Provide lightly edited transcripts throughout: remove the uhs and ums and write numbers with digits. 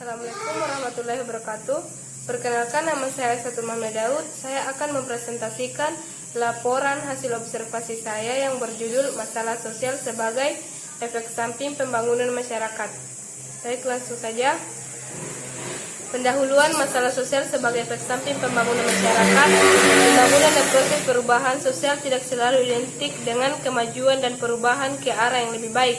Assalamualaikum warahmatullahi wabarakatuh. Perkenalkan, nama saya Aisyah Muhammad Daud. Saya akan mempresentasikan laporan hasil observasi saya yang berjudul Masalah Sosial sebagai Efek Samping Pembangunan Masyarakat. Baik, langsung saja. Pendahuluan masalah sosial sebagai efek samping pembangunan masyarakat. Pembangunan dan proses perubahan sosial tidak selalu identik dengan kemajuan dan perubahan ke arah yang lebih baik.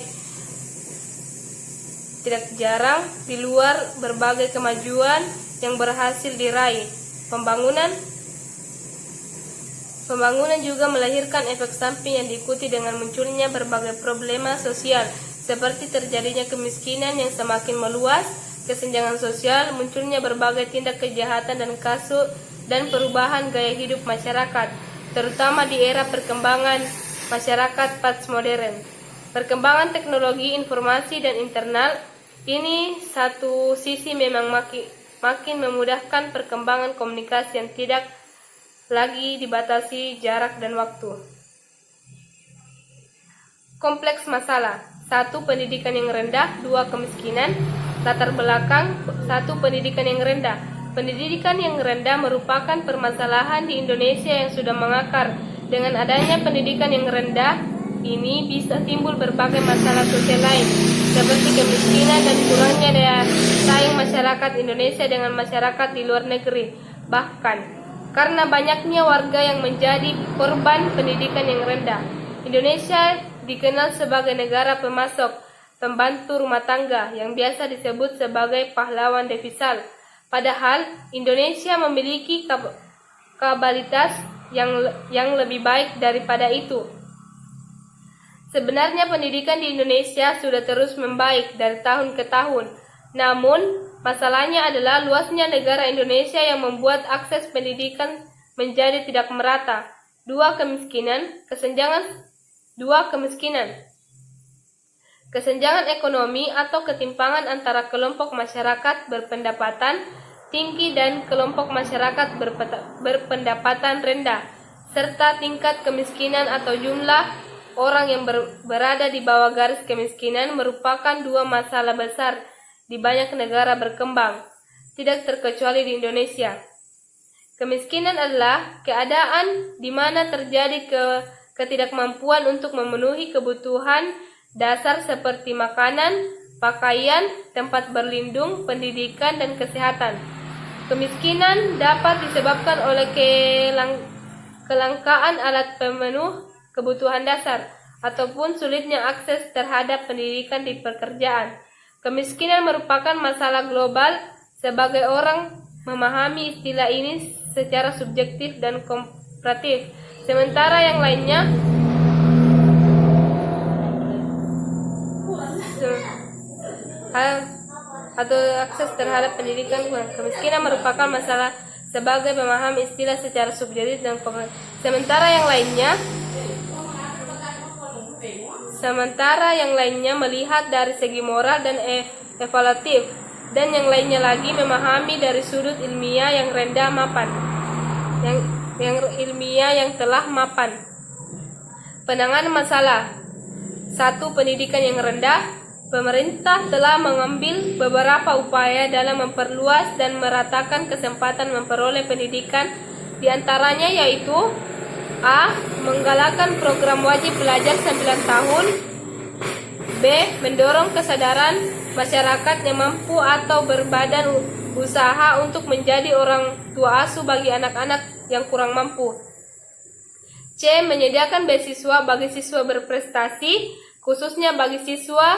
Tidak jarang di luar berbagai kemajuan yang berhasil diraih, pembangunan juga melahirkan efek samping yang diikuti dengan munculnya berbagai problema sosial, seperti terjadinya kemiskinan yang semakin meluas, kesenjangan sosial, munculnya berbagai tindak kejahatan dan kasus, dan perubahan gaya hidup masyarakat, terutama di era perkembangan masyarakat postmodern. Perkembangan teknologi informasi dan internal ini satu sisi memang makin memudahkan perkembangan komunikasi yang tidak lagi dibatasi jarak dan waktu. Kompleks masalah: 1. Pendidikan yang rendah. 2. Kemiskinan. Latar belakang: 1. Pendidikan yang rendah. Pendidikan yang rendah merupakan permasalahan di Indonesia yang sudah mengakar. Dengan adanya pendidikan yang rendah ini bisa timbul berbagai masalah sosial lain, seperti kemiskinan dan kurangnya daya saing masyarakat Indonesia dengan masyarakat di luar negeri. Bahkan, karena banyaknya warga yang menjadi korban pendidikan yang rendah, Indonesia dikenal sebagai negara pemasok, pembantu rumah tangga yang biasa disebut sebagai pahlawan devisa. Padahal Indonesia memiliki kapabilitas yang lebih baik daripada itu. Sebenarnya pendidikan di Indonesia sudah terus membaik dari tahun ke tahun. Namun, masalahnya adalah luasnya negara Indonesia yang membuat akses pendidikan menjadi tidak merata. 2. Kemiskinan. Kesenjangan ekonomi atau ketimpangan antara kelompok masyarakat berpendapatan tinggi dan kelompok masyarakat berpendapatan rendah, serta tingkat kemiskinan atau jumlah orang yang berada di bawah garis kemiskinan merupakan dua masalah besar di banyak negara berkembang, tidak terkecuali di Indonesia. Kemiskinan adalah keadaan di mana terjadi ketidakmampuan untuk memenuhi kebutuhan dasar seperti makanan, pakaian, tempat berlindung, pendidikan, dan kesehatan. Kemiskinan dapat disebabkan oleh kelangkaan alat pemenuh kebutuhan dasar ataupun sulitnya akses terhadap pendidikan di pekerjaan. Kemiskinan merupakan masalah global. Sebagai orang memahami istilah ini secara subjektif dan komparatif, sementara yang lainnya atau akses terhadap pendidikan. Kemiskinan merupakan masalah sebagai memahami istilah secara subjektif dan komparatif, sementara yang lainnya melihat dari segi moral dan evaluatif, dan yang lainnya lagi memahami dari sudut ilmiah yang rendah mapan, yang telah mapan. Penanganan masalah: 1. Pendidikan yang rendah. Pemerintah telah mengambil beberapa upaya dalam memperluas dan meratakan kesempatan memperoleh pendidikan, di antaranya yaitu: A. Menggalakkan program wajib belajar 9 tahun. B. Mendorong kesadaran masyarakat yang mampu atau berbadan usaha untuk menjadi orang tua asuh bagi anak-anak yang kurang mampu. C. Menyediakan beasiswa bagi siswa berprestasi, khususnya bagi siswa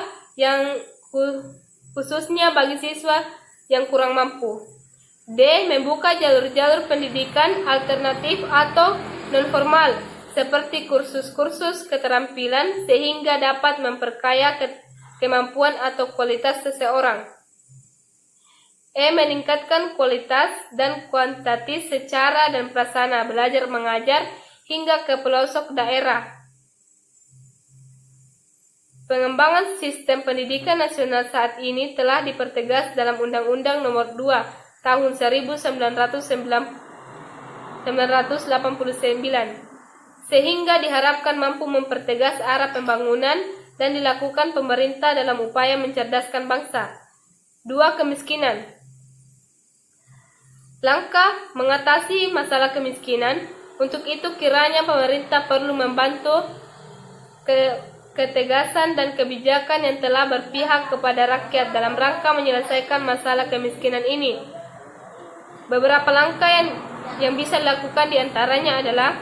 yang kurang mampu. D. Membuka jalur-jalur pendidikan alternatif atau non-formal, seperti kursus-kursus keterampilan, sehingga dapat memperkaya kemampuan atau kualitas seseorang. E. Meningkatkan kualitas dan kuantitatif secara dan prasarana belajar mengajar hingga ke pelosok daerah. Pengembangan sistem pendidikan nasional saat ini telah dipertegas dalam Undang-Undang Nomor 2 Tahun 1989, sehingga diharapkan mampu mempertegas arah pembangunan dan dilakukan pemerintah dalam upaya mencerdaskan bangsa. 2. Kemiskinan. Langkah mengatasi masalah kemiskinan. Untuk itu kiranya pemerintah perlu membantu ketegasan dan kebijakan yang telah berpihak kepada rakyat dalam rangka menyelesaikan masalah kemiskinan ini. Beberapa langkah yang bisa dilakukan diantaranya adalah: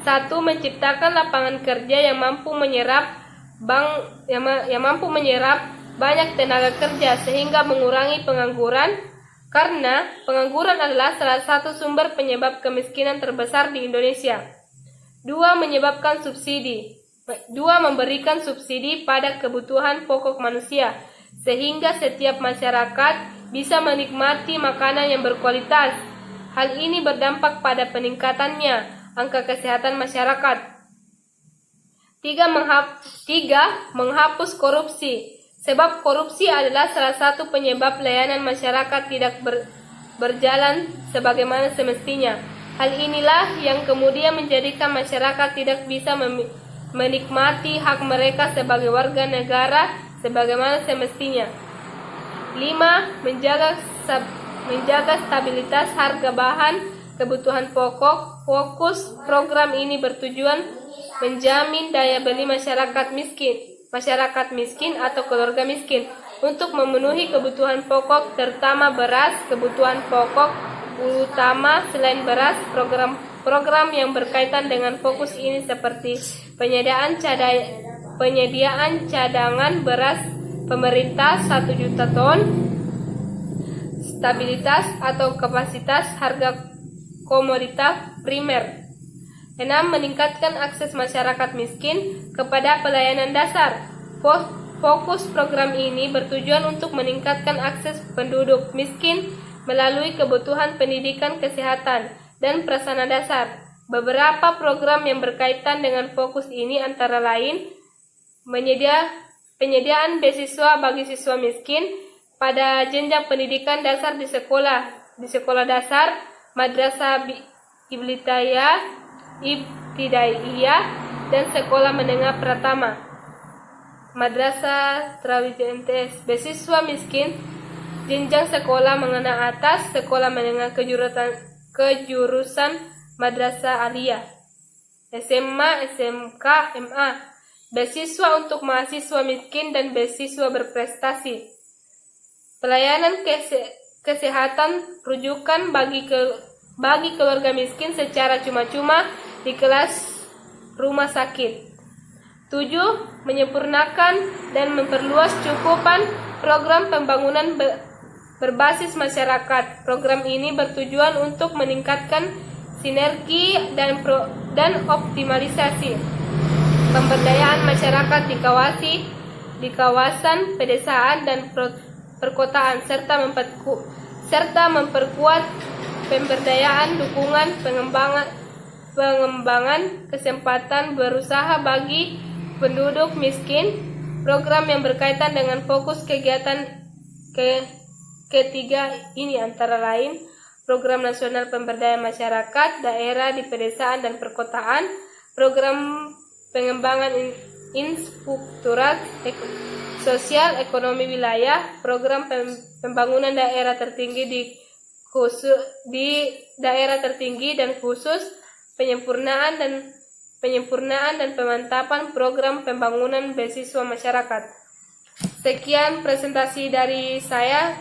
1. Menciptakan lapangan kerja yang mampu menyerap banyak tenaga kerja sehingga mengurangi pengangguran, karena pengangguran adalah salah satu sumber penyebab kemiskinan terbesar di Indonesia. 2. Memberikan subsidi pada kebutuhan pokok manusia, sehingga setiap masyarakat bisa menikmati makanan yang berkualitas. Hal ini berdampak pada peningkatannya angka kesehatan masyarakat. 3. Menghapus korupsi. Sebab korupsi adalah salah satu penyebab layanan masyarakat tidak berjalan sebagaimana semestinya. Hal inilah yang kemudian menjadikan masyarakat tidak bisa menikmati hak mereka sebagai warga negara sebagaimana semestinya. 5. Menjaga stabilitas harga bahan kebutuhan pokok. Fokus program ini bertujuan menjamin daya beli masyarakat miskin atau keluarga miskin untuk memenuhi kebutuhan pokok terutama beras. Kebutuhan pokok utama selain beras, program yang berkaitan dengan fokus ini seperti penyediaan cadangan beras pemerintah 1 juta ton, stabilitas atau kapasitas harga komoditas primer. 6. Meningkatkan akses masyarakat miskin kepada pelayanan dasar. Fokus program ini bertujuan untuk meningkatkan akses penduduk miskin melalui kebutuhan pendidikan, kesehatan, dan prasarana dasar. Beberapa program yang berkaitan dengan fokus ini antara lain: penyediaan beasiswa bagi siswa miskin pada jenjang pendidikan dasar di sekolah dasar, madrasah ibtidaiyah dan sekolah menengah pertama, madrasah Trawijaya MTS. Beasiswa miskin jenjang sekolah menengah atas, sekolah menengah kejurusan, madrasah aliyah, SMA, SMK, MA. Beasiswa untuk mahasiswa miskin dan beasiswa berprestasi. Pelayanan kesehatan rujukan bagi keluarga miskin secara cuma-cuma di kelas rumah sakit. 7. Menyempurnakan dan memperluas cakupan program pembangunan berbasis masyarakat. Program ini bertujuan untuk meningkatkan sinergi dan optimalisasi pemberdayaan masyarakat di kawasan pedesaan dan perkotaan serta memperkuat pemberdayaan dukungan pengembangan kesempatan berusaha bagi penduduk miskin. Program yang berkaitan dengan fokus kegiatan ketiga ini antara lain: Program Nasional Pemberdayaan Masyarakat Daerah di Pedesaan dan Perkotaan, Program Pengembangan Infrastruktur Sosial Ekonomi Wilayah, Program Pembangunan Daerah Tertinggi di daerah tertinggi dan khusus, penyempurnaan dan pemantapan program pembangunan beasiswa masyarakat. Sekian presentasi dari saya.